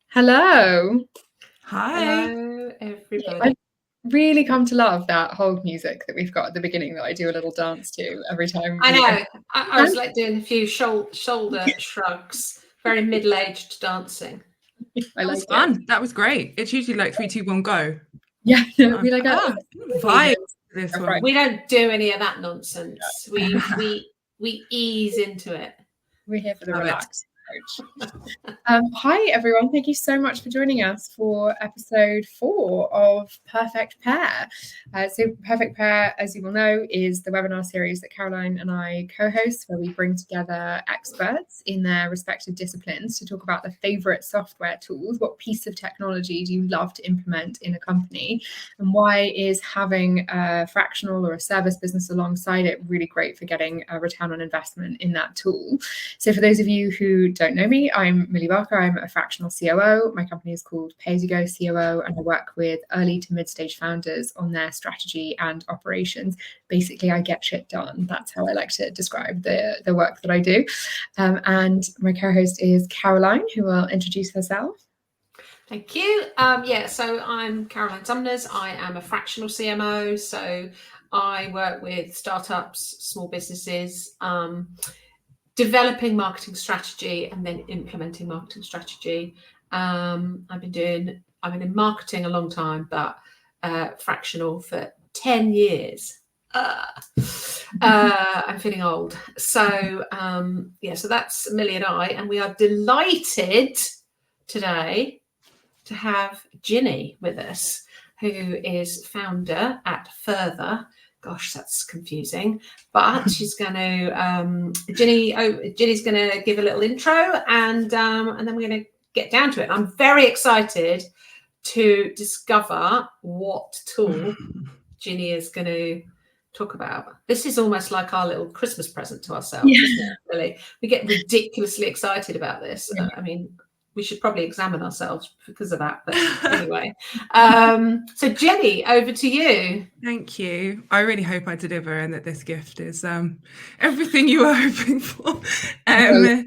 Hello. Hi. Hello, everybody. I've really come to love that hold music that we've got at the beginning that I do a little dance to every time. I know. I was like doing a few shoulder shrugs, very middle-aged dancing. I like it. Fun. That was great. It's usually like 3, 2, 1, go. Yeah, we like vibe. This one. We don't do any of that nonsense. We ease into it. We're here for the relaxed approach. Hi everyone, thank you so much for joining us for episode 4 of Perfect Pair. So Perfect Pair, as you will know, is the webinar series that Caroline and I co-host, where we bring together experts in their respective disciplines to talk about their favorite software tools. What piece of technology do you love to implement in a company, and why is having a fractional or a service business alongside it really great for getting a return on investment in that tool? So for those of you who don't know me, I'm Millie Barker. I'm a fractional COO. My company is called Pay As You Go COO, and I work with early to mid-stage founders on their strategy and operations. Basically, I get shit done. That's how I like to describe the work that I do. And my co-host is Caroline, who will introduce herself. Thank you. So I'm Caroline Sumners. I am a fractional CMO. So I work with startups, small businesses, developing marketing strategy and then implementing marketing strategy. I've been in marketing a long time, but fractional for 10 years. I'm feeling old. So so that's Millie and I, and we are delighted today to have Ginni with us, who is founder at Further. Gosh, that's confusing. But she's going to Ginni's going to give a little intro, and then we're going to get down to it. I'm very excited to discover what tool Ginni is going to talk about. This is almost like our little Christmas present to ourselves, isn't it? Really, we get ridiculously excited about this. I mean, we should probably examine ourselves because of that. But anyway, so Ginni, over to you. Thank you. I really hope I deliver and that this gift is everything you were hoping for. Founder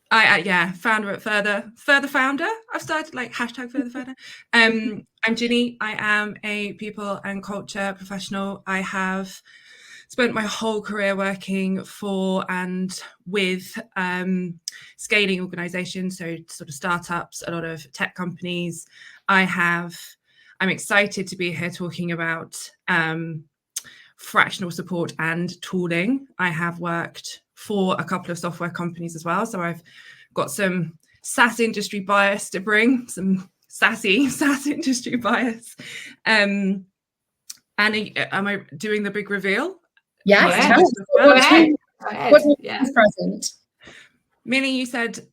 at Further founder. I've started like hashtag Further founder. I'm Ginni. I am a people and culture professional. I have spent my whole career working for and with scaling organizations, so sort of startups, a lot of tech companies. I'm excited to be here talking about fractional support and tooling. I have worked for a couple of software companies as well, so I've got some SaaS industry bias to bring, some sassy SaaS industry bias. And am I doing the big reveal? Yes. What is present? Millie, you said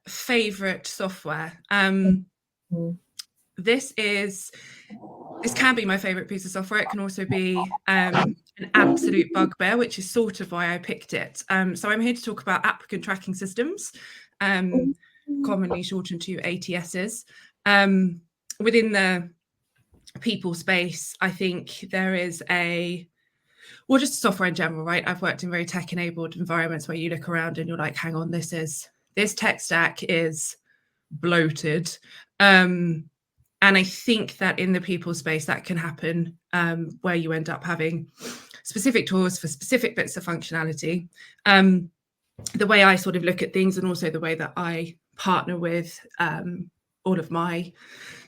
favorite software. This can be my favorite piece of software. It can also be an absolute bugbear, which is sort of why I picked it. So I'm here to talk about applicant tracking systems, commonly shortened to ATSs. Within the people space, I think there is just software in general, right? I've worked in very tech-enabled environments where you look around and you're like, hang on, this tech stack is bloated. And I think that in the people space, that can happen where you end up having specific tools for specific bits of functionality. The way I sort of look at things, and also the way that I partner with all of my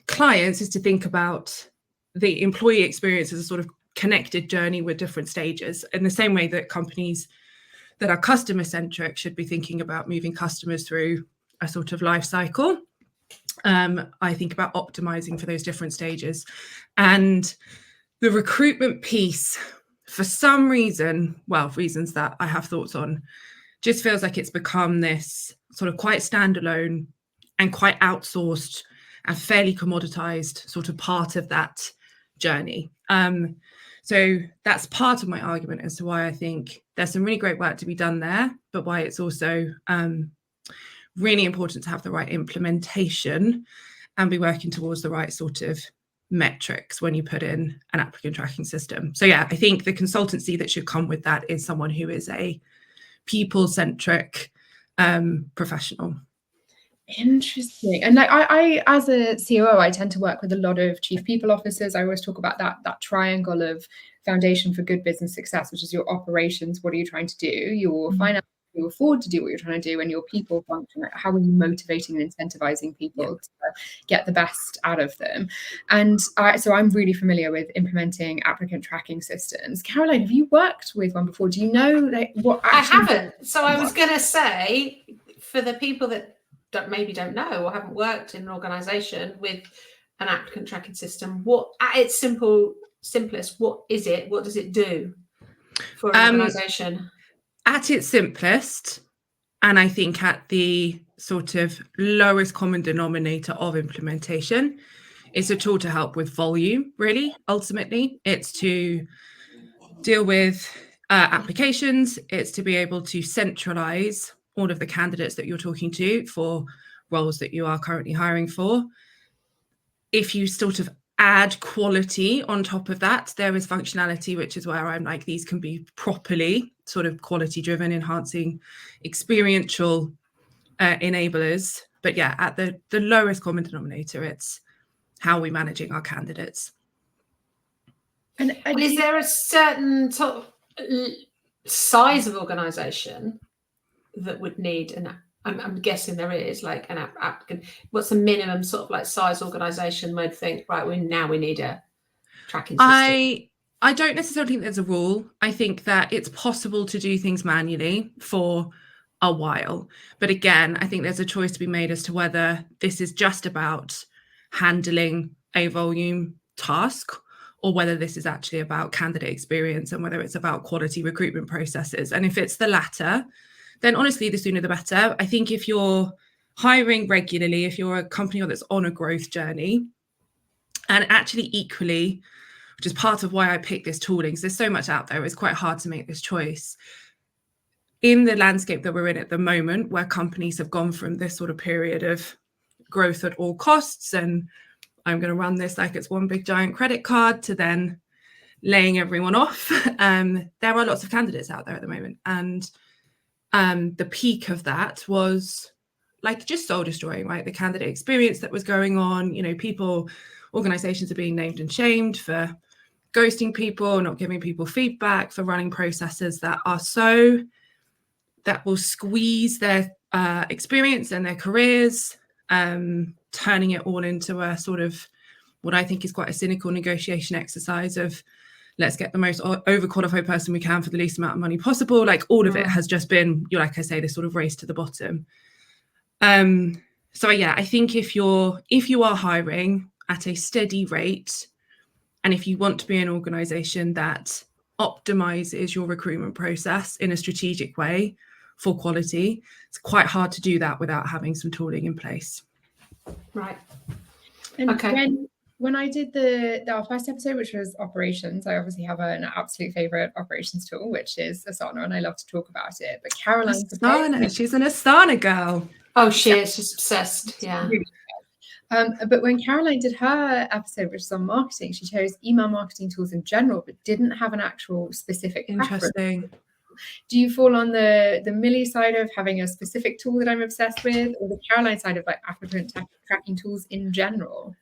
clients, is to think about the employee experience as a sort of connected journey with different stages, in the same way that companies that are customer-centric should be thinking about moving customers through a sort of life cycle. I think about optimizing for those different stages. And the recruitment piece, for some reason, reasons that I have thoughts on, just feels like it's become this sort of quite standalone and quite outsourced and fairly commoditized sort of part of that journey. So that's part of my argument as to why I think there's some really great work to be done there, but why it's also really important to have the right implementation and be working towards the right sort of metrics when you put in an applicant tracking system. So I think the consultancy that should come with that is someone who is a people-centric professional. Interesting. And like I as a COO, I tend to work with a lot of chief people officers. I always talk about that triangle of foundation for good business success, which is your operations. What are you trying to do? Your finance, you afford to do what you're trying to do, and your people function. Like, how are you motivating and incentivizing people to get the best out of them? And so I'm really familiar with implementing applicant tracking systems. Caroline, have you worked with one before? Do you know like what? I haven't. So I was going to say, for the people that maybe don't know or haven't worked in an organisation with an applicant tracking system, what at its simplest, what is it? What does it do for an organisation? At its simplest, and I think at the sort of lowest common denominator of implementation, it's a tool to help with volume, really. Ultimately, it's to deal with applications. It's to be able to centralize all of the candidates that you're talking to for roles that you are currently hiring for. If you sort of add quality on top of that, there is functionality, which is where I'm like, these can be properly sort of quality driven, enhancing experiential enablers. But yeah, at the lowest common denominator, it's how we're managing our candidates. And is there a certain sort of size of organisation that would need an? I'm guessing there is like an applicant. What's the minimum sort of like size organisation might think? Right, we need a tracking system. I don't necessarily think there's a rule. I think that it's possible to do things manually for a while, but again, I think there's a choice to be made as to whether this is just about handling a volume task, or whether this is actually about candidate experience and whether it's about quality recruitment processes. And if it's the latter, then honestly, the sooner the better. I think if you're hiring regularly, if you're a company that's on a growth journey, and actually equally, which is part of why I picked this tooling, because there's so much out there, it's quite hard to make this choice. In the landscape that we're in at the moment, where companies have gone from this sort of period of growth at all costs, and I'm going to run this like it's one big giant credit card, to then laying everyone off, there are lots of candidates out there at the moment. And the peak of that was like just soul destroying, right? The candidate experience that was going on, organizations are being named and shamed for ghosting people, not giving people feedback, for running processes that will squeeze their experience and their careers, turning it all into a sort of what I think is quite a cynical negotiation exercise of, let's get the most overqualified person we can for the least amount of money possible. Like all of it has just been, like I say, this sort of race to the bottom. So yeah, I think if you are hiring at a steady rate, and if you want to be an organization that optimizes your recruitment process in a strategic way for quality, it's quite hard to do that without having some tooling in place. Right. And okay. When I did our first episode, which was operations, I obviously have an absolute favorite operations tool, which is Asana, and I love to talk about it. But Caroline, she's an Asana girl. Oh, she is. She's obsessed. Yeah. But when Caroline did her episode, which is on marketing, she chose email marketing tools in general, but didn't have an actual specific Interesting. preference. Do you fall on the Millie side of having a specific tool that I'm obsessed with, or the Caroline side of like applicant tracking tools in general?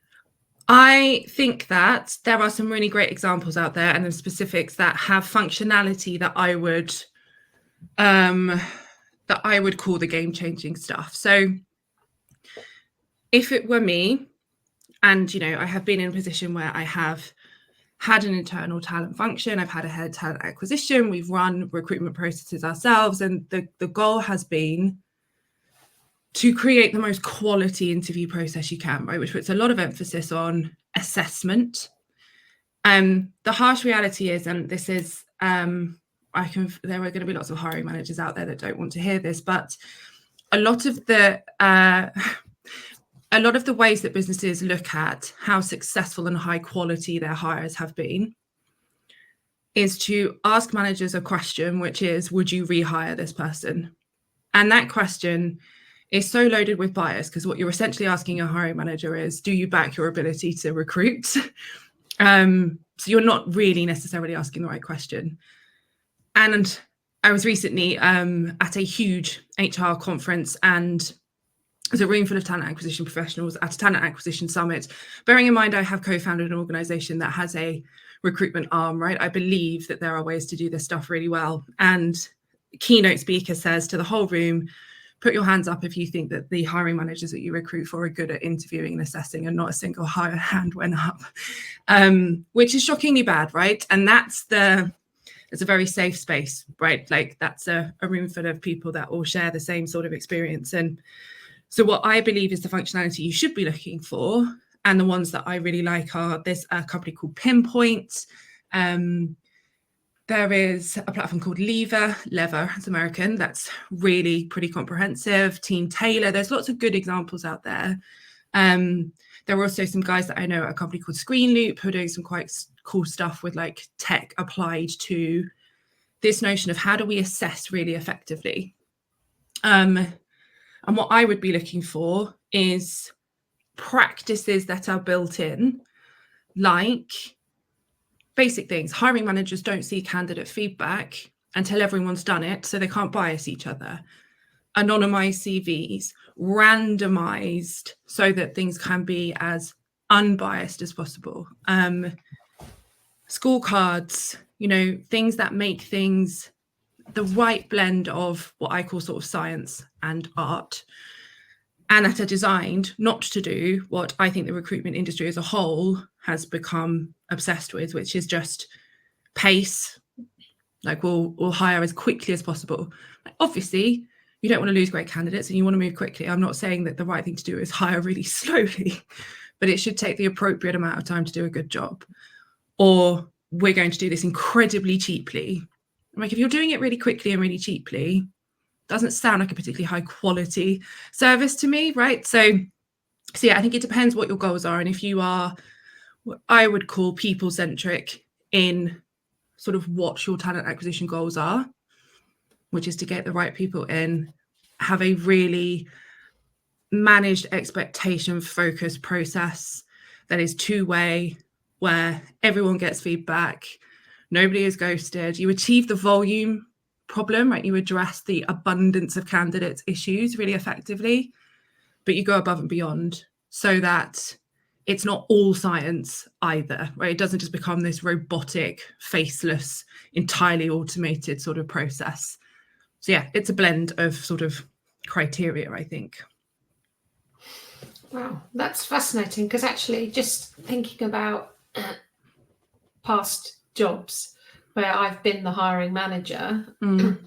I think that there are some really great examples out there, and the specifics that have functionality that I would call the game-changing stuff. So if it were me, and I have been in a position where I have had an internal talent function, I've had a head talent acquisition, we've run recruitment processes ourselves, and the goal has been to create the most quality interview process you can, right? Which puts a lot of emphasis on assessment. The harsh reality is, and this is, there are going to be lots of hiring managers out there that don't want to hear this, but a lot of the ways that businesses look at how successful and high quality their hires have been is to ask managers a question, which is, would you rehire this person? And that question is so loaded with bias, because what you're essentially asking a hiring manager is, do you back your ability to recruit? So you're not really necessarily asking the right question. And I was recently at a huge HR conference, and as a room full of talent acquisition professionals at a talent acquisition summit, bearing in mind I have co-founded an organization that has a recruitment arm, right? I believe that there are ways to do this stuff really well. And keynote speaker says to the whole room, put your hands up if you think that the hiring managers that you recruit for are good at interviewing and assessing, and not a single hand went up, which is shockingly bad, right? And it's a very safe space, right? Like that's a room full of people that all share the same sort of experience. And so what I believe is the functionality you should be looking for, and the ones that I really like are, there's a company called Pinpoint. There is a platform called Lever, it's American, that's really pretty comprehensive. Team Taylor, there's lots of good examples out there. There are also some guys that I know at a company called Screenloop who are doing some quite cool stuff with like tech applied to this notion of how do we assess really effectively. And what I would be looking for is practices that are built in, like basic things. Hiring managers don't see candidate feedback until everyone's done it, so they can't bias each other. Anonymized CVs, randomized so that things can be as unbiased as possible. Scorecards, things that make things the right blend of what I call sort of science and art, and that are designed not to do what I think the recruitment industry as a whole has become obsessed with, which is just pace. Like we'll hire as quickly as possible. Obviously, you don't want to lose great candidates and you want to move quickly. I'm not saying that the right thing to do is hire really slowly, but it should take the appropriate amount of time to do a good job. Or we're going to do this incredibly cheaply. Like if you're doing it really quickly and really cheaply, doesn't sound like a particularly high quality service to me, right? So yeah, I think it depends what your goals are. And if you are what I would call people-centric in sort of what your talent acquisition goals are, which is to get the right people in, have a really managed expectation focused process that is two-way, where everyone gets feedback, nobody is ghosted, you achieve the volume problem, right? You address the abundance of candidates issues really effectively, but you go above and beyond so that it's not all science either, right? It doesn't just become this robotic, faceless, entirely automated sort of process. So yeah, it's a blend of sort of criteria, I think. Wow, that's fascinating, because actually just thinking about past jobs where I've been the hiring manager, I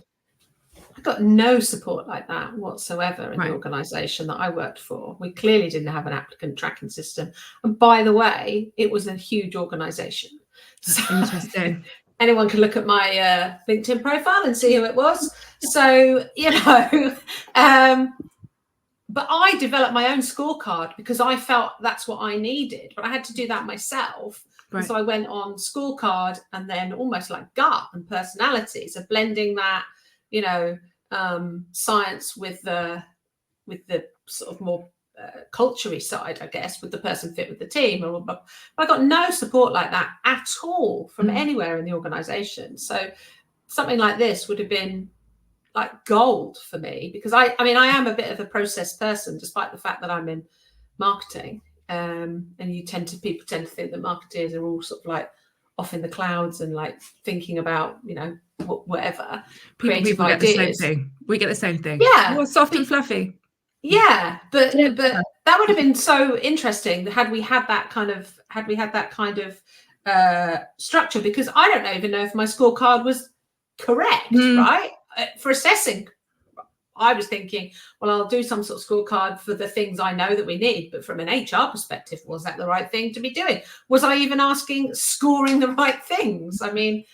got no support like that whatsoever in the organisation that I worked for. We clearly didn't have an applicant tracking system. And by the way, it was a huge organisation. So interesting. Anyone can look at my LinkedIn profile and see who it was. So, but I developed my own scorecard because I felt that's what I needed, but I had to do that myself. Right. So I went on scorecard and then almost like gut and personality. So blending that, science with the sort of more culture-y side, I guess, with the person fit with the team. But I got no support like that at all from anywhere in the organization. So something like this would have been like gold for me, because I am a bit of a process person, despite the fact that I'm in marketing. And people tend to think that marketeers are all sort of like off in the clouds and like thinking about, whatever. People get the same thing. We get the same thing. Yeah. More soft and fluffy. Yeah. But that would have been so interesting had we had that kind of structure, because I don't even know if my scorecard was correct, right? For assessing, I was thinking, well, I'll do some sort of scorecard for the things I know that we need. But from an HR perspective, was that the right thing to be doing? Was I even scoring the right things? I mean,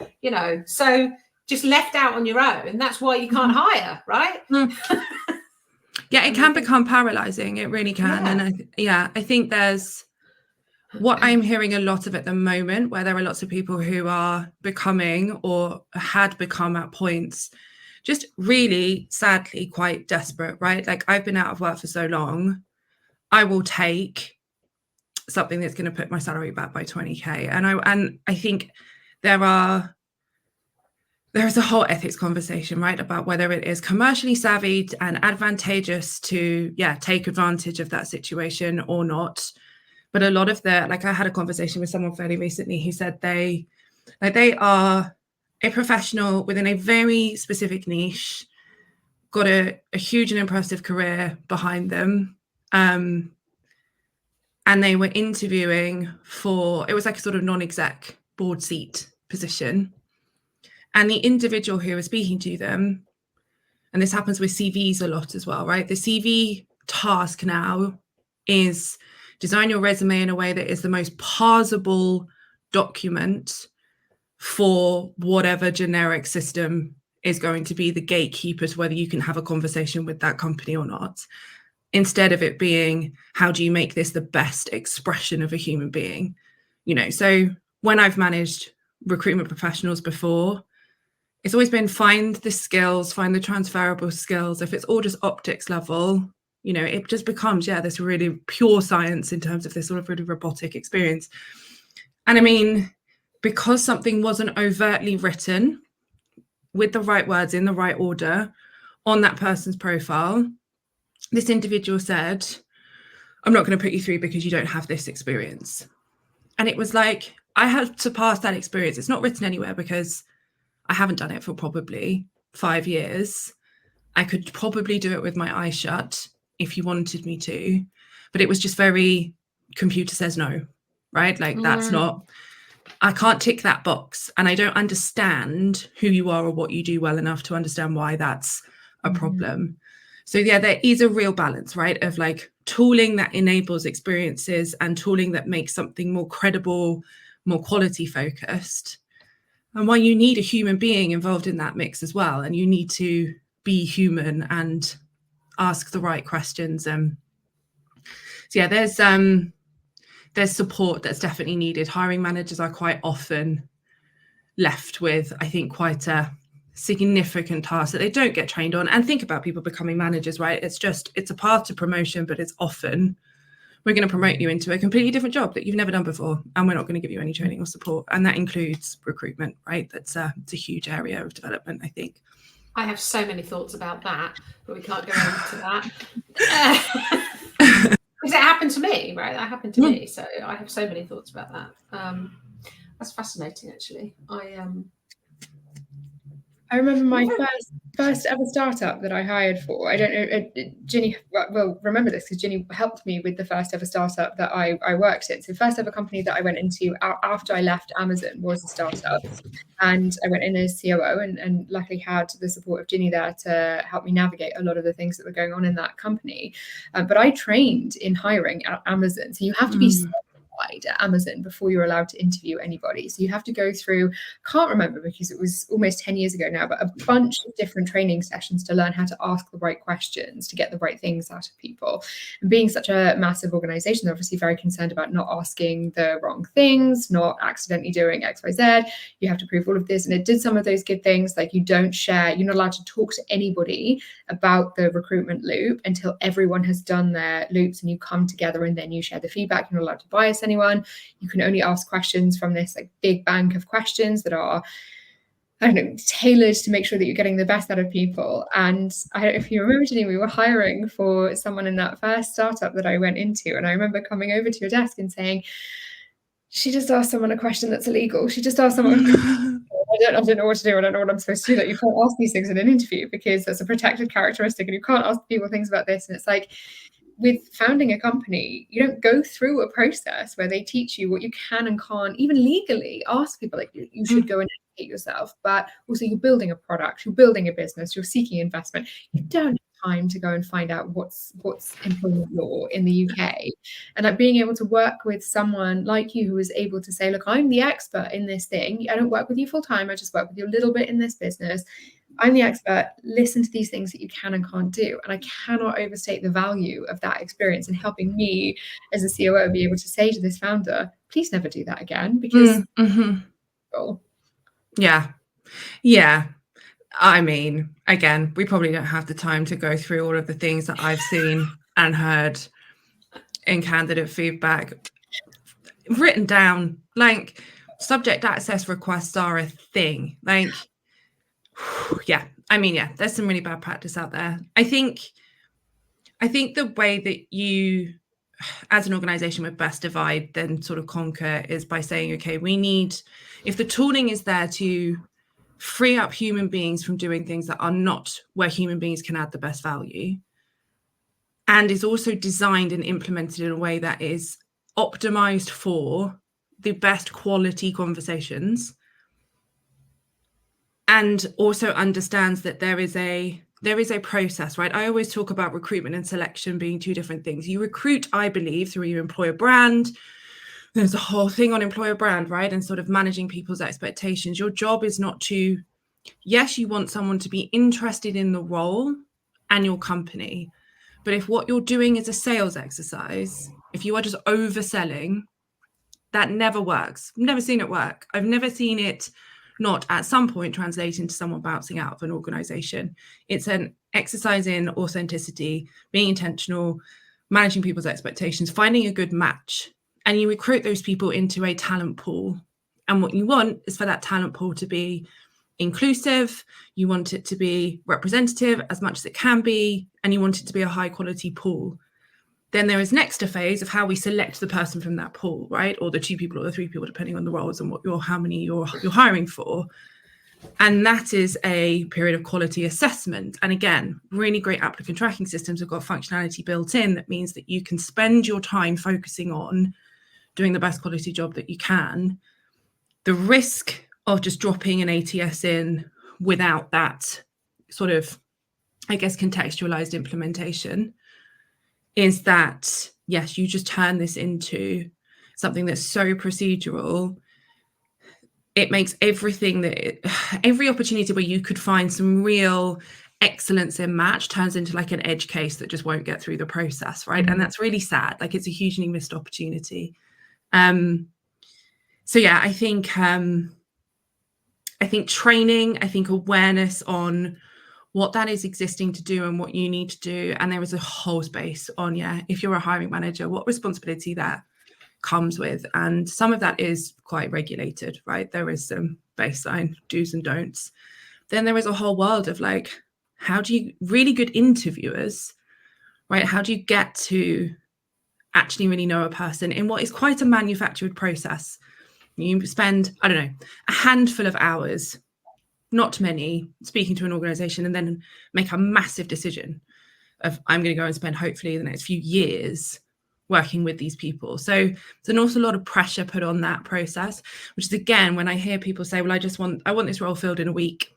so just left out on your own. That's why you can't hire, right? Yeah, it can become paralyzing. It really can. Yeah. And I think there's what I'm hearing a lot of at the moment, where there are lots of people who are becoming or had become at points just really sadly quite desperate, right? Like I've been out of work for so long, I will take something that's going to put my salary back by 20k. And I think there are there is a whole ethics conversation, right, about whether it is commercially savvy and advantageous to, take advantage of that situation or not. But a lot of I had a conversation with someone fairly recently who said they are a professional within a very specific niche, got a huge and impressive career behind them. And they were interviewing for, it was like a sort of non-exec board seat position. And the individual who was speaking to them, and this happens with CVs a lot as well, right? The CV task now is design your resume in a way that is the most parsable document for whatever generic system is going to be the gatekeeper to whether you can have a conversation with that company or not, instead of it being, how do you make this the best expression of a human being? So when I've managed recruitment professionals before, it's always been find the skills, find the transferable skills. If it's all just optics level, it just becomes, this really pure science in terms of this sort of really robotic experience. And I mean, because something wasn't overtly written with the right words in the right order on that person's profile, this individual said, I'm not going to put you through because you don't have this experience. And it was like, I had to pass that experience. It's not written anywhere because I haven't done it for probably 5 years. I could probably do it with my eyes shut if you wanted me to, but it was just very computer says no, right? That's not, I can't tick that box, and I don't understand who you are or what you do well enough to understand why that's a problem. So there is a real balance, right, of tooling that enables experiences and tooling that makes something more credible, more quality focused. And why you need a human being involved in that mix as well. And you need to be human and ask the right questions. So there's support that's definitely needed. Hiring managers are quite often left with, I think, quite a significant task that they don't get trained on. And think about people becoming managers, right? It's a path to promotion, but it's often, we're going to promote you into a completely different job that you've never done before, and we're not going to give you any training or support. And that includes recruitment, right? It's a huge area of development, I think. I have so many thoughts about that, but we can't go into that. Because it happened to me, right? That happened to me. So I have so many thoughts about that. That's fascinating, actually. I remember my first ever startup that I hired for. I don't know, Ginny will remember this because Ginny helped me with the first ever startup that I worked in. So first ever company that I went into after I left Amazon was a startup. And I went in as COO and luckily had the support of Ginny there to help me navigate a lot of the things that were going on in that company. But I trained in hiring at Amazon. So you have to be at Amazon before you're allowed to interview anybody. So you have to go through, can't remember because it was almost 10 years ago now, but a bunch of different training sessions to learn how to ask the right questions, to get the right things out of people. And being such a massive organization, they're obviously very concerned about not asking the wrong things, not accidentally doing XYZ. You have to prove all of this. And it did some of those good things, like you don't share, you're not allowed to talk to anybody about the recruitment loop until everyone has done their loops and you come together and then you share the feedback. You're not allowed to bias anyone. You can only ask questions from this big bank of questions that are, I don't know, tailored to make sure that you're getting the best out of people. And I don't know if you remember, Ginny, we were hiring for someone in that first startup that I went into. And I remember coming over to your desk and saying, she just asked someone a question that's illegal. She just asked someone, I don't know what to do. I don't know what I'm supposed to do. That you can't ask these things in an interview because that's a protected characteristic and you can't ask people things about this. And it's like, with founding a company, you don't go through a process where they teach you what you can and can't, even legally, ask people. You should go and educate yourself, but also you're building a product, you're building a business, you're seeking investment. You don't have time to go and find out what's employment law in the UK. And being able to work with someone like you who is able to say, look, I'm the expert in this thing. I don't work with you full time. I just work with you a little bit in this business. I'm the expert. Listen to these things that you can and can't do. And I cannot overstate the value of that experience in helping me as a COO be able to say to this founder, please never do that again, because Yeah. I mean, again, we probably don't have the time to go through all of the things that I've seen and heard in candidate feedback written down. Subject access requests are a thing. Yeah, I mean, yeah, there's some really bad practice out there. I think the way that you, as an organization, would best divide then sort of conquer is by saying, okay, we need, if the tooling is there to free up human beings from doing things that are not where human beings can add the best value, and is also designed and implemented in a way that is optimized for the best quality conversations, and also understands that there is a process, right? I always talk about recruitment and selection being two different things. You recruit, I believe, through your employer brand. There's a whole thing on employer brand, right? And sort of managing people's expectations. Your job is not to, yes, you want someone to be interested in the role and your company. But if what you're doing is a sales exercise, if you are just overselling, that never works. I've never seen it work. I've never seen it not at some point translate into someone bouncing out of an organization. It's an exercise in authenticity, being intentional, managing people's expectations, finding a good match. And you recruit those people into a talent pool. And what you want is for that talent pool to be inclusive. You want it to be representative as much as it can be, and you want it to be a high quality pool. Then there is next a phase of how we select the person from that pool, right? Or the 2 people or the 3 people, depending on the roles and how many you're hiring for. And that is a period of quality assessment. And again, really great applicant tracking systems have got functionality built in that means that you can spend your time focusing on doing the best quality job that you can. The risk of just dropping an ATS in without that sort of, I guess, contextualized implementation is that, yes, you just turn this into something that's so procedural. It makes every opportunity where you could find some real excellence in match turns into like an edge case that just won't get through the process, right? And that's really sad. Like, it's a hugely missed opportunity. So yeah, I think training, I think awareness on what that is existing to do and what you need to do. And there is a whole space on, if you're a hiring manager, what responsibility that comes with. And some of that is quite regulated, right? There is some baseline do's and don'ts. Then there is a whole world of like, how do you, really good interviewers, right? How do you get to actually really know a person in what is quite a manufactured process? You spend, I don't know, a handful of hours, not many, speaking to an organization, and then make a massive decision of, I'm going to go and spend hopefully the next few years working with these people. So it's an awful lot of pressure put on that process, which is, again, when I hear people say, well, I want this role filled in a week.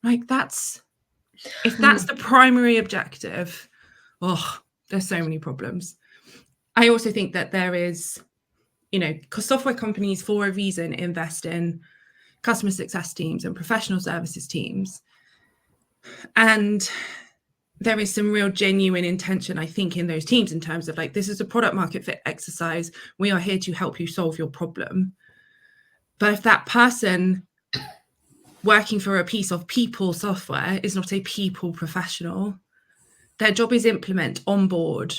Like, if that's the primary objective, there's so many problems. I also think that there is, because software companies, for a reason, invest in customer success teams and professional services teams. And there is some real genuine intention, I think, in those teams in terms of like, this is a product market fit exercise. We are here to help you solve your problem. But if that person working for a piece of people software is not a people professional, their job is implement, onboard,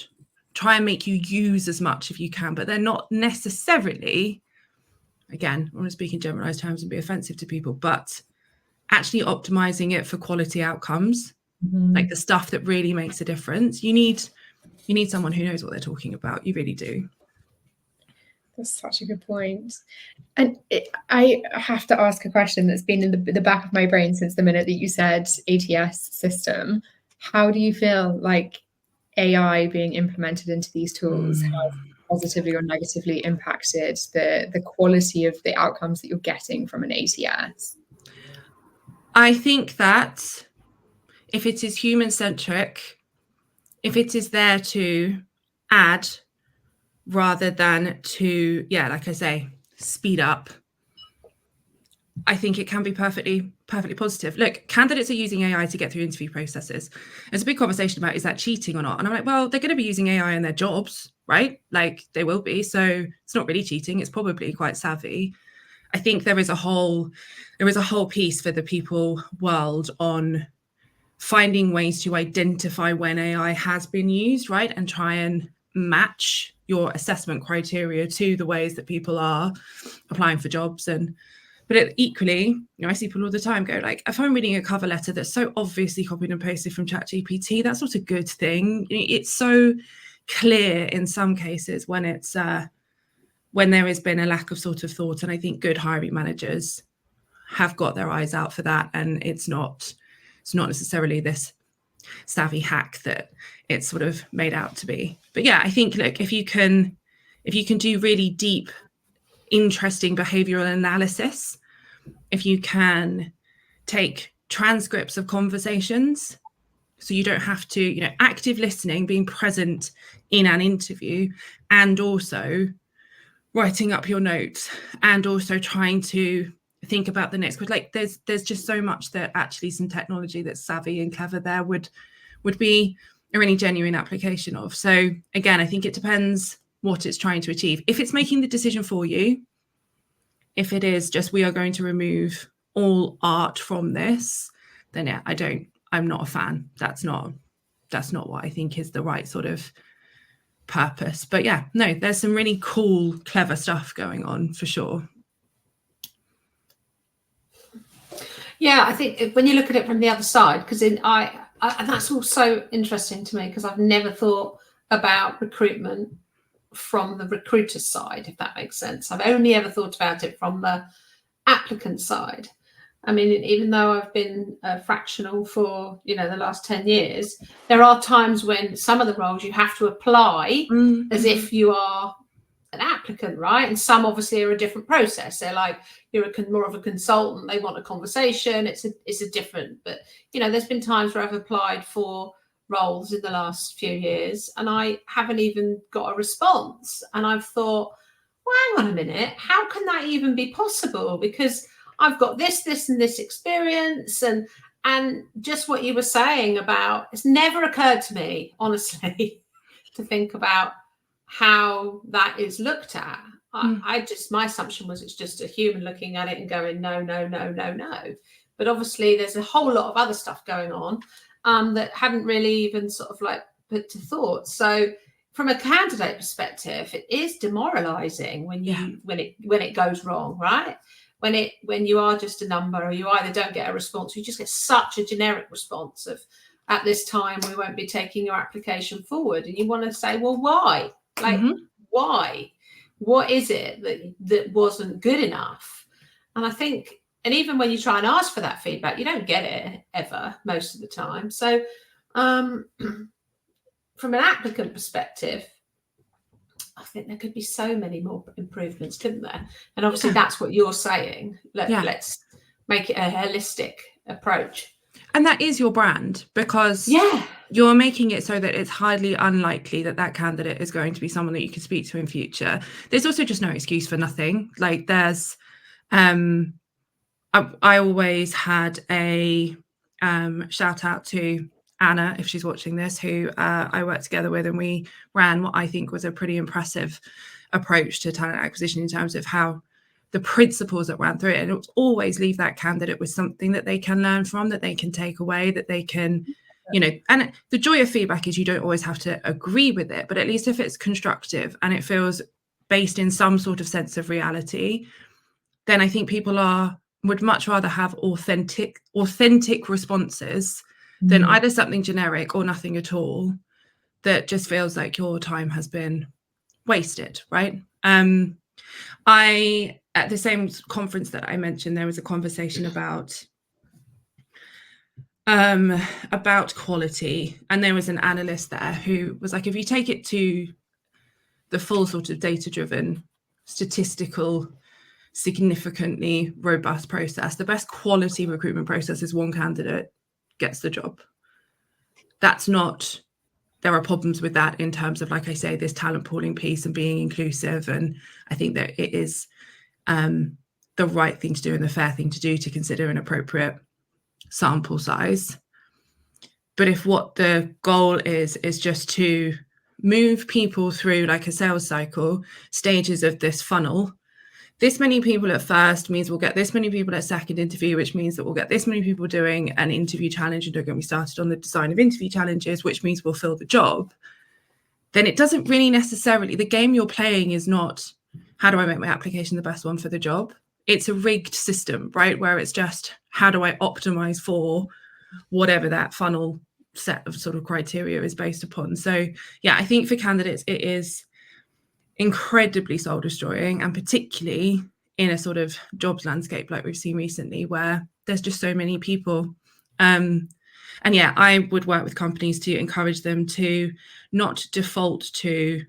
try and make you use as much if you can, but they're not necessarily, again, I want to speak in generalized terms and be offensive to people, but actually optimizing it for quality outcomes, like the stuff that really makes a difference. You need someone who knows what they're talking about. You really do. That's such a good point. And I have to ask a question that's been in the back of my brain since the minute that you said ATS system. How do you feel like AI being implemented into these tools has positively or negatively impacted the quality of the outcomes that you're getting from an ATS? I think that if it is human-centric, if it is there to add rather than to, like I say, speed up, I think it can be perfectly positive. Look, candidates are using AI to get through interview processes. There's a big conversation about, is that cheating or not? And I'm like, well, they're going to be using AI in their jobs, right? Like, they will be. So it's not really cheating. It's probably quite savvy. I think there is a whole piece for the people world on finding ways to identify when AI has been used, right? And try and match your assessment criteria to the ways that people are applying for jobs and But equally, I see people all the time go like, if I'm reading a cover letter that's so obviously copied and pasted from ChatGPT, that's not a good thing. It's so clear in some cases when it's when there has been a lack of sort of thought. And I think good hiring managers have got their eyes out for that. And it's not necessarily this savvy hack that it's sort of made out to be. But yeah, I think, look, if you can do really deep, interesting behavioral analysis, if you can take transcripts of conversations, so you don't have to, active listening, being present in an interview, and also writing up your notes, and also trying to think about the next question. Like there's just so much that actually some technology that's savvy and clever there would be a really genuine application of. So again, I think it depends what it's trying to achieve. If it's making the decision for you, if it is just, we are going to remove all art from this, then yeah, I'm not a fan. That's not what I think is the right sort of purpose. But yeah, no, there's some really cool, clever stuff going on for sure. Yeah, I think when you look at it from the other side, because and that's also interesting to me, because I've never thought about recruitment from the recruiter's side, if that makes sense. I've only ever thought about it from the applicant side. I mean, even though I've been fractional for the last 10 years, there are times when some of the roles you have to apply as if you are an applicant, right? And some obviously are a different process. They're like, you're more of a consultant, they want a conversation. It's a different, but there's been times where I've applied for roles in the last few years and I haven't even got a response, and I've thought, well, hang on a minute, how can that even be possible? Because I've got this and this experience, and just what you were saying about, it's never occurred to me, honestly, to think about how that is looked at. My assumption was it's just a human looking at it and going, no. But obviously there's a whole lot of other stuff going on that hadn't really even sort of like put to thought. So from a candidate perspective, it is demoralizing when it goes wrong, right? When you are just a number, or you either don't get a response, or you just get such a generic response of, at this time we won't be taking your application forward, and you want to say, well, why? Like, why? What is it that wasn't good enough? And I think, and even when you try and ask for that feedback, you don't get it ever, most of the time. So from an applicant perspective, I think there could be so many more improvements, couldn't there? And obviously that's what you're saying. Let's make it a holistic approach. And that is your brand, because you're making it so that it's highly unlikely that candidate is going to be someone that you can speak to in future. There's also just no excuse for nothing. Like there's, I always had a shout out to Anna, if she's watching this, who I worked together with, and we ran what I think was a pretty impressive approach to talent acquisition in terms of how the principles that ran through it. And it was always leave that candidate with something that they can learn from, that they can take away, that they can, and the joy of feedback is you don't always have to agree with it, but at least if it's constructive and it feels based in some sort of sense of reality, then I think people would much rather have authentic responses than either something generic or nothing at all that just feels like your time has been wasted, right? At the same conference that I mentioned, there was a conversation about quality, and there was an analyst there who was like, if you take it to the full sort of data-driven, statistical, significantly robust process, the best quality recruitment process is one candidate gets the job. There are problems with that in terms of, like I say, this talent pooling piece and being inclusive. And I think that it is the right thing to do and the fair thing to do to consider an appropriate sample size. But if what the goal is just to move people through like a sales cycle, stages of this funnel, this many people at first means we'll get this many people at second interview, which means that we'll get this many people doing an interview challenge and don't get me started on the design of interview challenges, which means we'll fill the job, then it doesn't really necessarily, the game you're playing is not, how do I make my application the best one for the job? it's a rigged system, right? Where it's just, how do I optimize for whatever that funnel set of sort of criteria is based upon. So yeah, I think for candidates, it is incredibly soul destroying, and particularly in a sort of jobs landscape like we've seen recently, where there's just so many people. And yeah, I would work with companies to encourage them to not default to,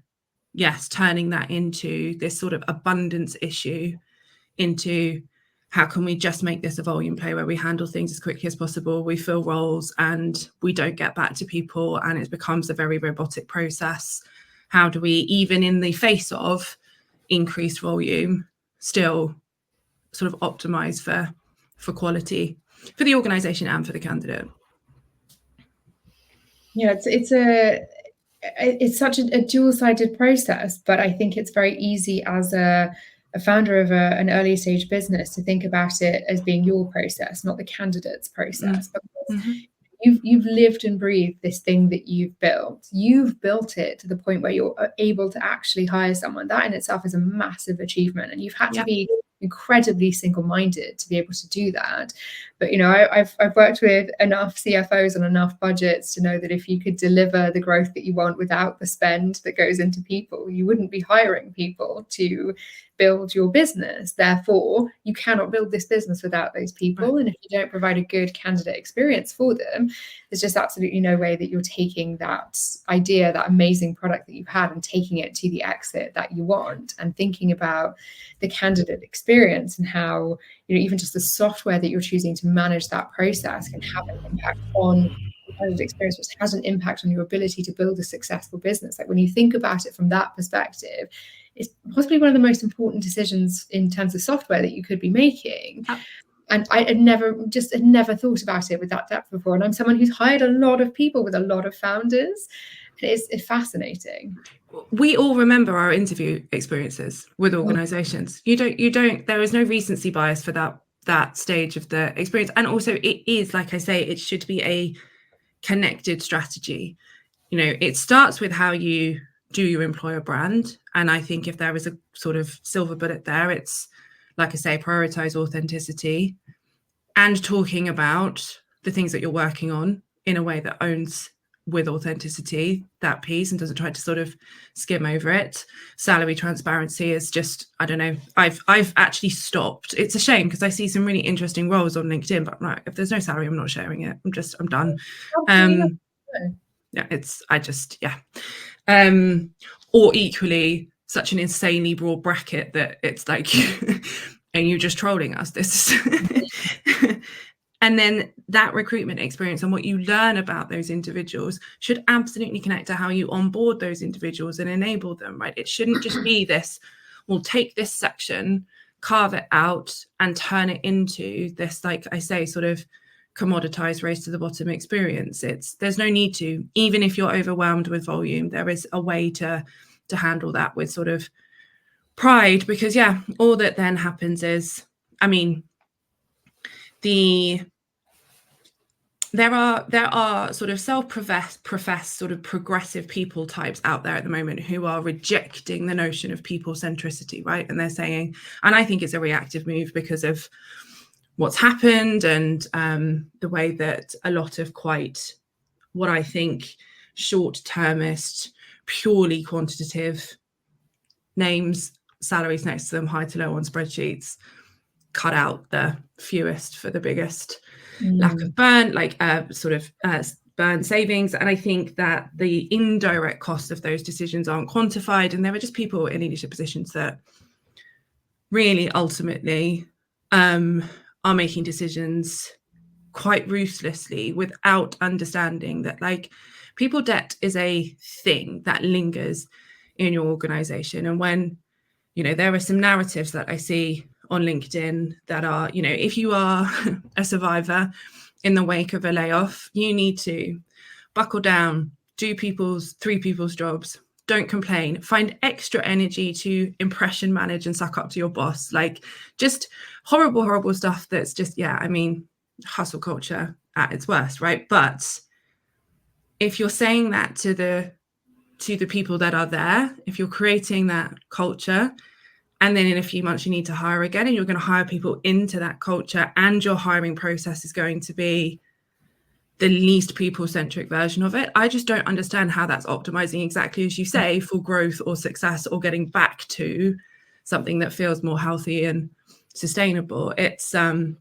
yes, turning that into this sort of abundance issue, into how can we just make this a volume play where we handle things as quickly as possible, we fill roles and we don't get back to people, and it becomes a very robotic process. How do we, even in the face of increased volume, still sort of optimize for quality for the organization and for the candidate? Yeah, it's such a dual-sided process, but I think it's very easy as a founder of an early stage business to think about it as being your process, not the candidate's process. Because you've lived and breathed this thing that you've built. You've built it to the point where you're able to actually hire someone. That in itself is a massive achievement, and you've had to be incredibly single-minded to be able to do that. But I've worked with enough CFOs and enough budgets to know that if you could deliver the growth that you want without the spend that goes into people, you wouldn't be hiring people to build your business. Therefore, you cannot build this business without those people. And if you don't provide a good candidate experience for them, there's just absolutely no way that you're taking that idea, that amazing product that you've had, and taking it to the exit that you want, and thinking about the candidate experience and how, even just the software that you're choosing to manage that process can have an impact on the candidate experience, which has an impact on your ability to build a successful business. Like, when you think about it from that perspective, it's possibly one of the most important decisions in terms of software that you could be making. And I had never thought about it with that depth before. And I'm someone who's hired a lot of people with a lot of founders. It's fascinating. We all remember our interview experiences with organizations. You don't, there is no recency bias for that stage of the experience. And also it is, like I say, it should be a connected strategy. It starts with how you do your employer brand. And I think if there is a sort of silver bullet there, it's, like I say, prioritize authenticity and talking about the things that you're working on in a way that owns with authenticity that piece and doesn't try to sort of skim over it. Salary transparency is just, I don't know, I've actually stopped. It's a shame because I see some really interesting roles on LinkedIn, but no, if there's no salary, I'm not sharing it. I'm done. Or equally, such an insanely broad bracket that it's like, are you just trolling us? This and then that recruitment experience and what you learn about those individuals should absolutely connect to how you onboard those individuals and enable them, right? It shouldn't just be this, we'll take this section, carve it out and turn it into this, like I say, sort of commoditized race to the bottom experience. There's no need to, even if you're overwhelmed with volume, there is a way to handle that with sort of pride, because all that then happens is, there are sort of self-professed sort of progressive people types out there at the moment who are rejecting the notion of people centricity, right? And they're saying, and I think it's a reactive move because of what's happened and the way that a lot of quite, what I think, short-termist, purely quantitative names, salaries next to them, high to low on spreadsheets, cut out the fewest for the biggest lack of burn, burn savings. And I think that the indirect cost of those decisions aren't quantified. And there are just people in leadership positions that really ultimately are making decisions quite ruthlessly without understanding that, like, people debt is a thing that lingers in your organization. And when, there are some narratives that I see on LinkedIn that are, if you are a survivor in the wake of a layoff, you need to buckle down, do three people's jobs, don't complain, find extra energy to impression manage and suck up to your boss. Like, just horrible stuff that's just, hustle culture at its worst, right? But if you're saying that to the people that are there, if you're creating that culture, And then in a few months, you need to hire again, and you're going to hire people into that culture, and your hiring process is going to be the least people-centric version of it. I just don't understand how that's optimizing, exactly as you say, for growth or success or getting back to something that feels more healthy and sustainable. The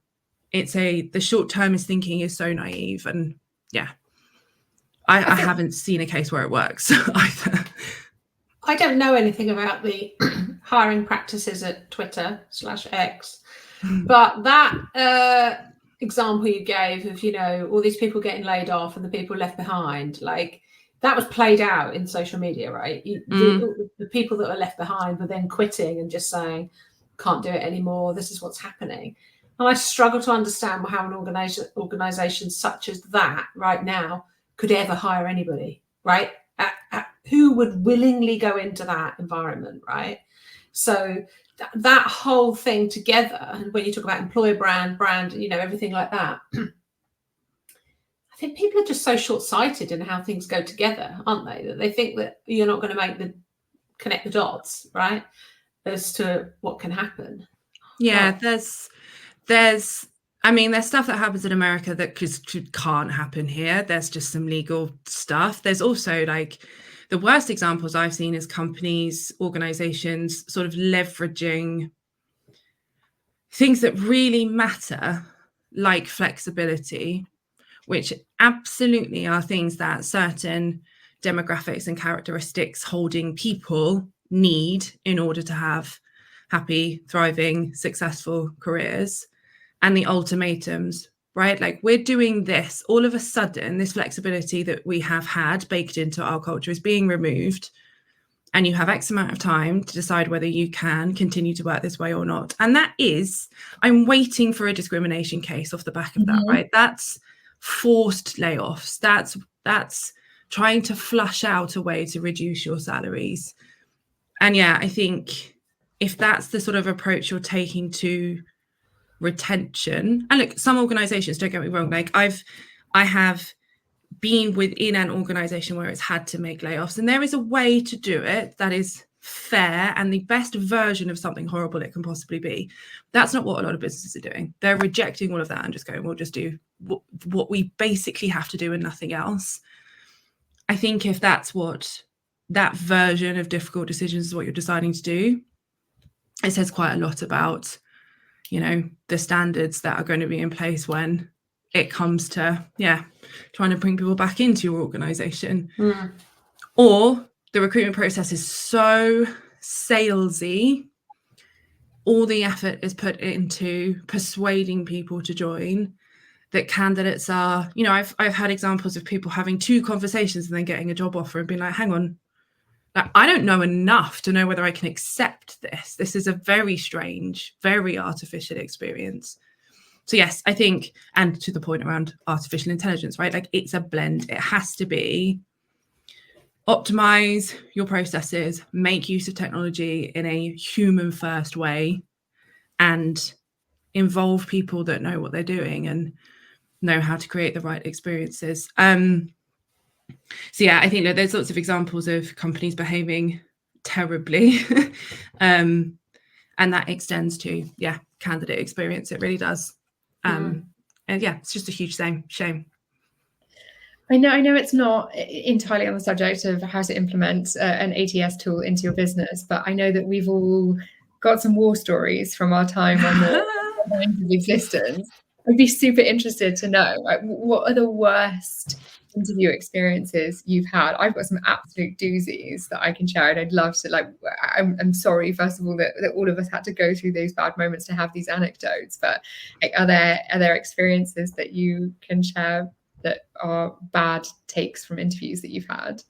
short-termist thinking is so naive, and I haven't seen a case where it works either. I don't know anything about the hiring practices at Twitter/X, but that example you gave of, all these people getting laid off and the people left behind, like that was played out in social media, right? The people that were left behind were then quitting and just saying, can't do it anymore. This is what's happening. And I struggle to understand how an organization such as that right now could ever hire anybody, right? Who would willingly go into that environment, right? So that whole thing together, and when you talk about employer brand, everything like that, I think people are just so short-sighted in how things go together, aren't they? That they think that you're not going to connect the dots, right, as to what can happen. Yeah, there's stuff that happens in America that can't happen here. There's just some legal stuff. There's also like the worst examples I've seen is companies, organizations sort of leveraging things that really matter, like flexibility, which absolutely are things that certain demographics and characteristics holding people need in order to have happy, thriving, successful careers. And the ultimatums, right? Like, we're doing this, all of a sudden, this flexibility that we have had baked into our culture is being removed. And you have X amount of time to decide whether you can continue to work this way or not. And I'm waiting for a discrimination case off the back of that, right? That's forced layoffs. That's trying to flush out a way to reduce your salaries. And I think if that's the sort of approach you're taking to retention, and look, some organizations, don't get me wrong, like I have been within an organization where it's had to make layoffs, and there is a way to do it that is fair and the best version of something horrible it can possibly be. That's not what a lot of businesses are doing. They're rejecting all of that and just going, we'll just do what we basically have to do and nothing else. I think if that's what that version of difficult decisions is what you're deciding to do, it says quite a lot about the standards that are going to be in place when it comes to trying to bring people back into your organization. Or the recruitment process is so salesy, all the effort is put into persuading people to join, that candidates are, I've had examples of people having 2 conversations and then getting a job offer and being like, hang on, I don't know enough to know whether I can accept this. This is a very strange, very artificial experience. So yes, I think, and to the point around artificial intelligence, right? Like, it's a blend. It has to be optimize your processes, make use of technology in a human first way, and involve people that know what they're doing and know how to create the right experiences. So I think that there's lots of examples of companies behaving terribly, and that extends to candidate experience. It really does. And it's just a huge shame. I know it's not entirely on the subject of how to implement an ATS tool into your business, but I know that we've all got some war stories from our time on the lines of existence. I'd be super interested to know, like, what are the worst interview experiences you've had? I've got some absolute doozies that I can share, and I'd love to, I'm sorry, first of all, that all of us had to go through those bad moments to have these anecdotes, but like, are there experiences that you can share that are bad takes from interviews that you've had?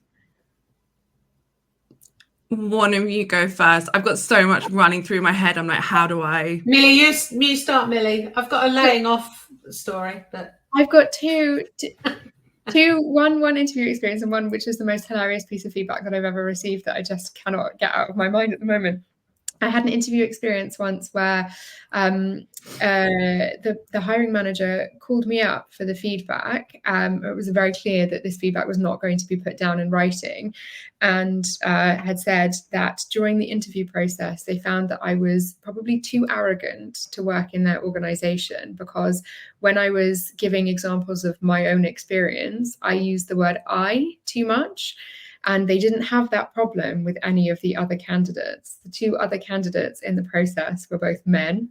One of you go first. I've got so much running through my head. I'm like, how do I? Millie, you start, Millie. I've got a laying off story, but I've got two, one interview experience and one which is the most hilarious piece of feedback that I've ever received that I just cannot get out of my mind at the moment. I had an interview experience once where the hiring manager called me up for the feedback. It was very clear that this feedback was not going to be put down in writing, and had said that during the interview process, they found that I was probably too arrogant to work in their organization, because when I was giving examples of my own experience, I used the word I too much. And they didn't have that problem with any of the other candidates. The two other candidates in the process were both men.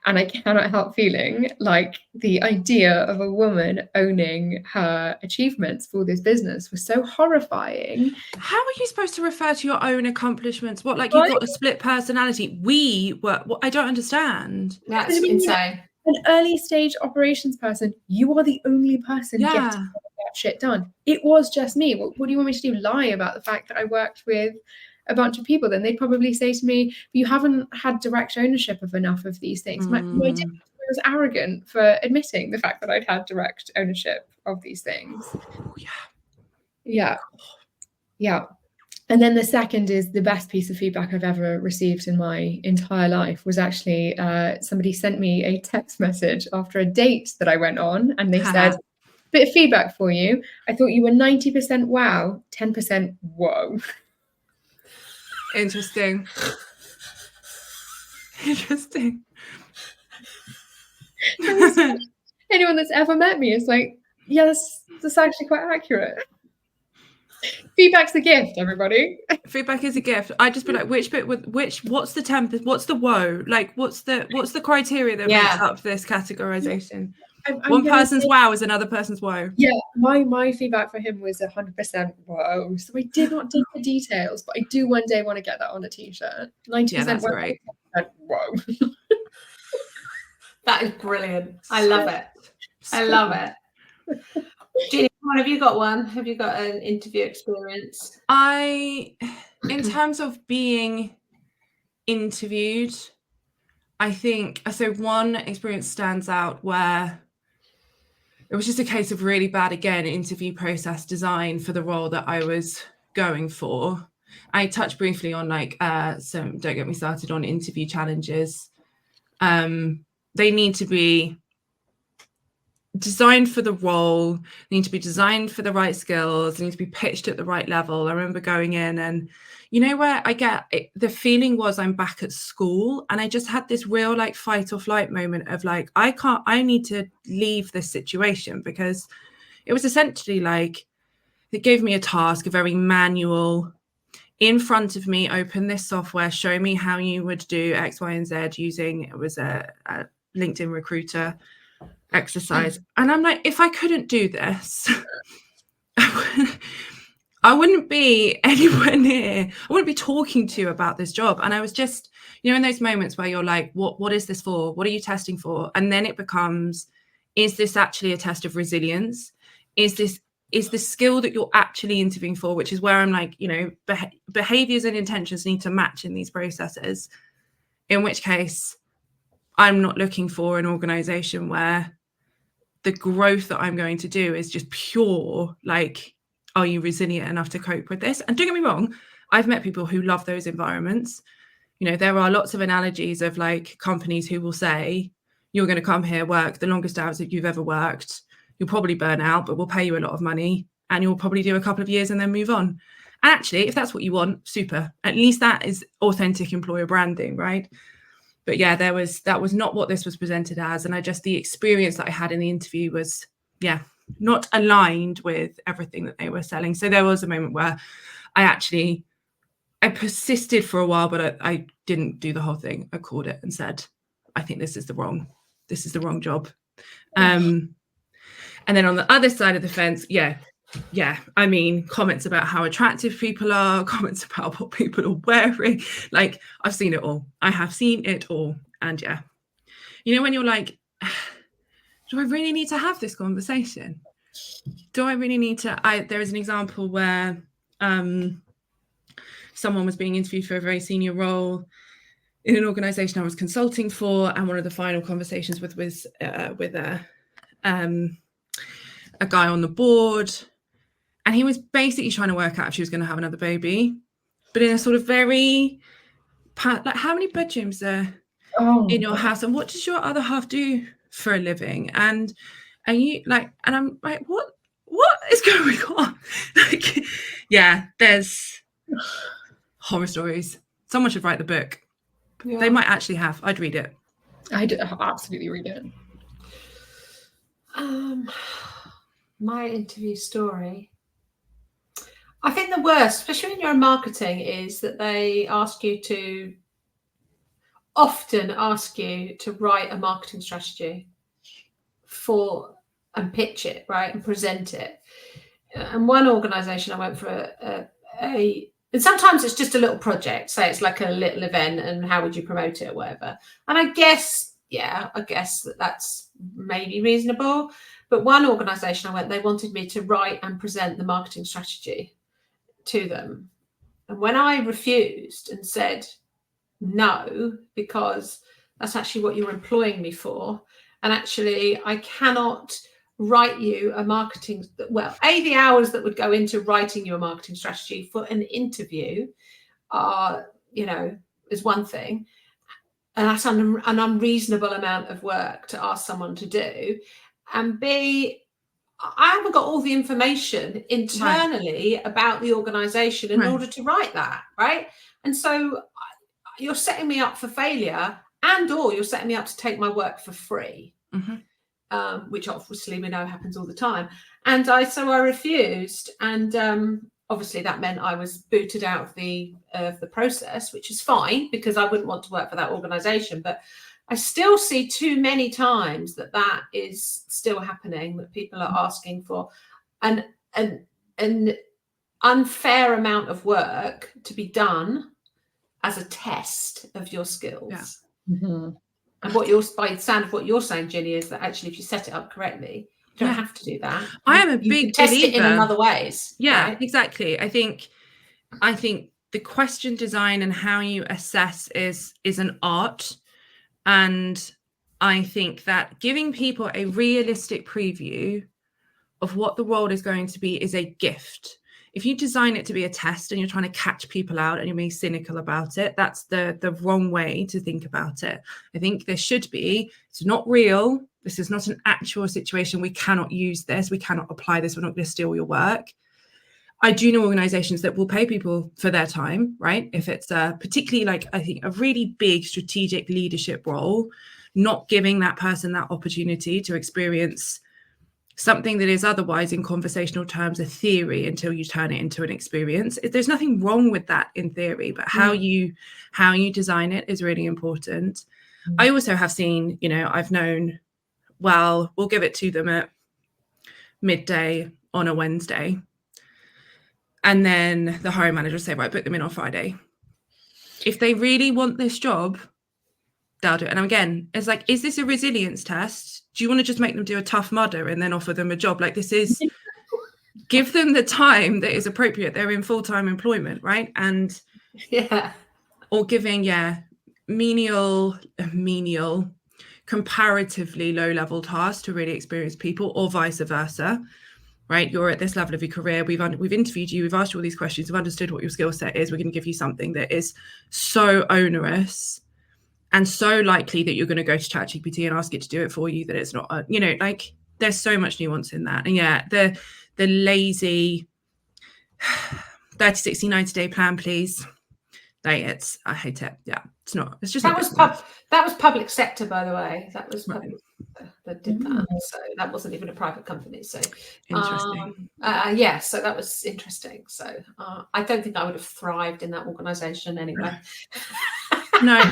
And I cannot help feeling like the idea of a woman owning her achievements for this business was so horrifying. How are you supposed to refer to your own accomplishments? What, like you've got a split personality? I don't understand. That's insane. An early stage operations person, you are the only person getting that shit done. It was just me. What do you want me to do? Lie about the fact that I worked with a bunch of people? Then they'd probably say to me, you haven't had direct ownership of enough of these things. My dad was arrogant for admitting the fact that I'd had direct ownership of these things. Yeah. And then the second is the best piece of feedback I've ever received in my entire life was actually somebody sent me a text message after a date that I went on, and they said, bit of feedback for you. I thought you were 90% wow, 10% whoa. Interesting. Anyone that's ever met me is like, yes, that's actually quite accurate. Feedback's a gift, everybody. Feedback is a gift. I'd just be like, what's the temp, what's the whoa? Like, what's the criteria that makes up this categorization? One person's wow is another person's woe. Yeah, my feedback for him was 100% whoa. So I did not dig the details, but I do one day want to get that on a t-shirt. 90% whoa. Right. Whoa. That is brilliant. I love it. I love it. Ginni, have you got one? Have you got an interview experience? In terms of being interviewed, I think, so one experience stands out where it was just a case of really bad, again, interview process design for the role that I was going for. I touched briefly on so don't get me started on interview challenges. They need to be designed for the role, they need to be designed for the right skills, they need to be pitched at the right level. I remember going in and, where I get it, the feeling was I'm back at school, and I just had this real fight or flight moment of I need to leave this situation, because it was essentially it gave me a task, a very manual, in front of me, open this software, show me how you would do X, Y, and Z using, it was a LinkedIn recruiter exercise. And I'm like, if I couldn't do this, I wouldn't be anywhere near, I wouldn't be talking to you about this job. And I was just, in those moments where you're like, what is this for? What are you testing for? And then it becomes, is this actually a test of resilience? Is the skill that you're actually interviewing for, which is where I'm like, behaviors and intentions need to match in these processes, in which case I'm not looking for an organization where the growth that I'm going to do is just pure, are you resilient enough to cope with this? And don't get me wrong, I've met people who love those environments. There are lots of analogies of companies who will say, you're going to come here, work the longest hours that you've ever worked. You'll probably burn out, but we'll pay you a lot of money, and you'll probably do a couple of years and then move on. And actually, if that's what you want, super. At least that is authentic employer branding, right? But yeah, that was not what this was presented as. And the experience that I had in the interview was, not aligned with everything that they were selling. So there was a moment where I persisted for a while, but I didn't do the whole thing. I called it and said, I think this is the wrong job. And then on the other side of the fence, I mean, comments about how attractive people are, comments about what people are wearing. I've seen it all. I have seen it all. And when you're like, do I really need to have this conversation? Do I really need to? There is an example where someone was being interviewed for a very senior role in an organization I was consulting for, and one of the final conversations was with a guy on the board, and he was basically trying to work out if she was going to have another baby, but in a sort of very like how many bedrooms are in your house, and what does your other half do for a living? And you like, and I'm like, what is going on? Like, yeah, there's horror stories. Someone should write the book. Yeah. They might actually have. I'd read it. I'd absolutely read it. My interview story. I think the worst, especially when you're in marketing, is that they often ask you to write a marketing strategy and pitch it, right, and present it. And one organisation I went for and sometimes it's just a little project, say it's like a little event, and how would you promote it or whatever. And I guess that's maybe reasonable. But one organisation I went, they wanted me to write and present the marketing strategy to them. And when I refused and said no, because that's actually what you're employing me for, and actually I cannot write you a marketing, well, the hours that would go into writing you a marketing strategy for an interview are, is one thing, and that's an unreasonable amount of work to ask someone to do. And B, I haven't got all the information internally about the organization in order to write that, right? And so you're setting me up for failure, or you're setting me up to take my work for free. Which obviously we know happens all the time. And so I refused, and obviously that meant I was booted out of the process, which is fine because I wouldn't want to work for that organisation. But I still see too many times that is still happening, that people are asking for an unfair amount of work to be done as a test of your skills. Yeah. And by the sound of what you're saying, Ginny, is that actually if you set it up correctly, you don't have to do that. I am a big test believer. It in other ways. Yeah, right? Exactly. I think the question design and how you assess is an art. And I think that giving people a realistic preview of what the role is going to be is a gift. If you design it to be a test and you're trying to catch people out and you're being cynical about it, that's the wrong way to think about it. I think there should be, it's not real. This is not an actual situation. We cannot use this. We cannot apply this. We're not going to steal your work. I do know organizations that will pay people for their time, right? If it's particularly like, I think, a really big strategic leadership role, not giving that person that opportunity to experience something that is otherwise in conversational terms a theory until you turn it into an experience. There's nothing wrong with that in theory, but how you design it is really important. I also have seen, I've known, well, we'll give it to them at midday on a Wednesday. And then the hiring manager will say, right, put them in on Friday. If they really want this job, they'll do it. And again, it's like, is this a resilience test? Do you want to just make them do a Tough Mudder and then offer them a job? Like, this is, give them the time that is appropriate. They're in full-time employment, right? And or giving, menial, comparatively low-level tasks to really experienced people, or vice versa. Right, you're at this level of your career. We've interviewed you. We've asked you all these questions. We've understood what your skill set is. We're going to give you something that is so onerous and so likely that you're going to go to ChatGPT and ask it to do it for you that it's not. Like, there's so much nuance in that. And the lazy 30, 60, 90-day plan, please. Like, I hate it. Yeah, it's not. It's just that was public sector, by the way. That was public. That did that, so that wasn't even a private company. So interesting. So that was interesting. So I don't think I would have thrived in that organisation anyway. No.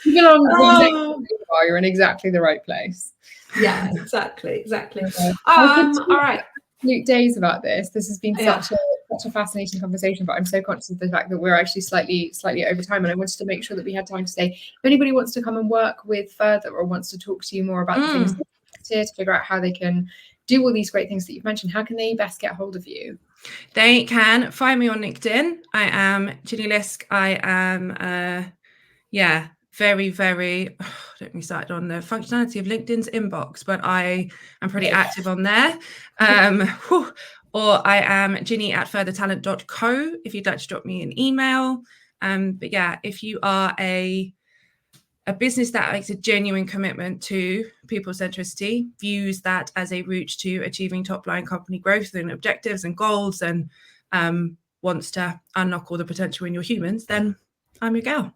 You belong you're in exactly the right place. Yeah, exactly. All right. Days about this. This has been such a fascinating conversation, but I'm so conscious of the fact that we're actually slightly over time, and I wanted to make sure that we had time to say, if anybody wants to come and work with further or wants to talk to you more about the things to figure out how they can do all these great things that you've mentioned, how can they best get hold of you? They can find me on LinkedIn. I am Ginni Lisk. I am very, very, don't get me started on the functionality of LinkedIn's inbox, but I am pretty active on there. Or I am Ginni@furthertalent.co if you'd like to drop me an email. But yeah, if you are a business that makes a genuine commitment to people centricity, views that as a route to achieving top line company growth and objectives and goals, and wants to unlock all the potential in your humans, then I'm your gal.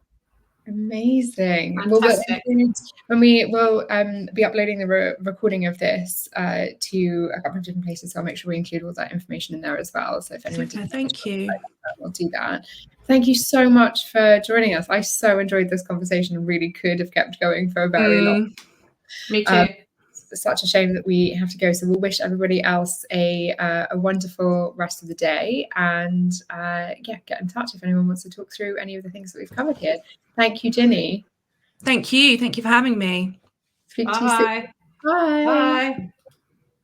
Amazing. Fantastic. When we will be uploading the recording of this to a couple of different places, so I'll make sure we include all that information in there as well. So if anyone didn't, Thank you. We'll do that. Thank you so much for joining us. I so enjoyed this conversation and really could have kept going for a very long. Me too. It's such a shame that we have to go. So we'll wish everybody else a wonderful rest of the day, and get in touch if anyone wants to talk through any of the things that we've covered here. Thank you, Ginny. Thank you. Thank you for having me. Speak to you soon. Bye. Bye. Bye.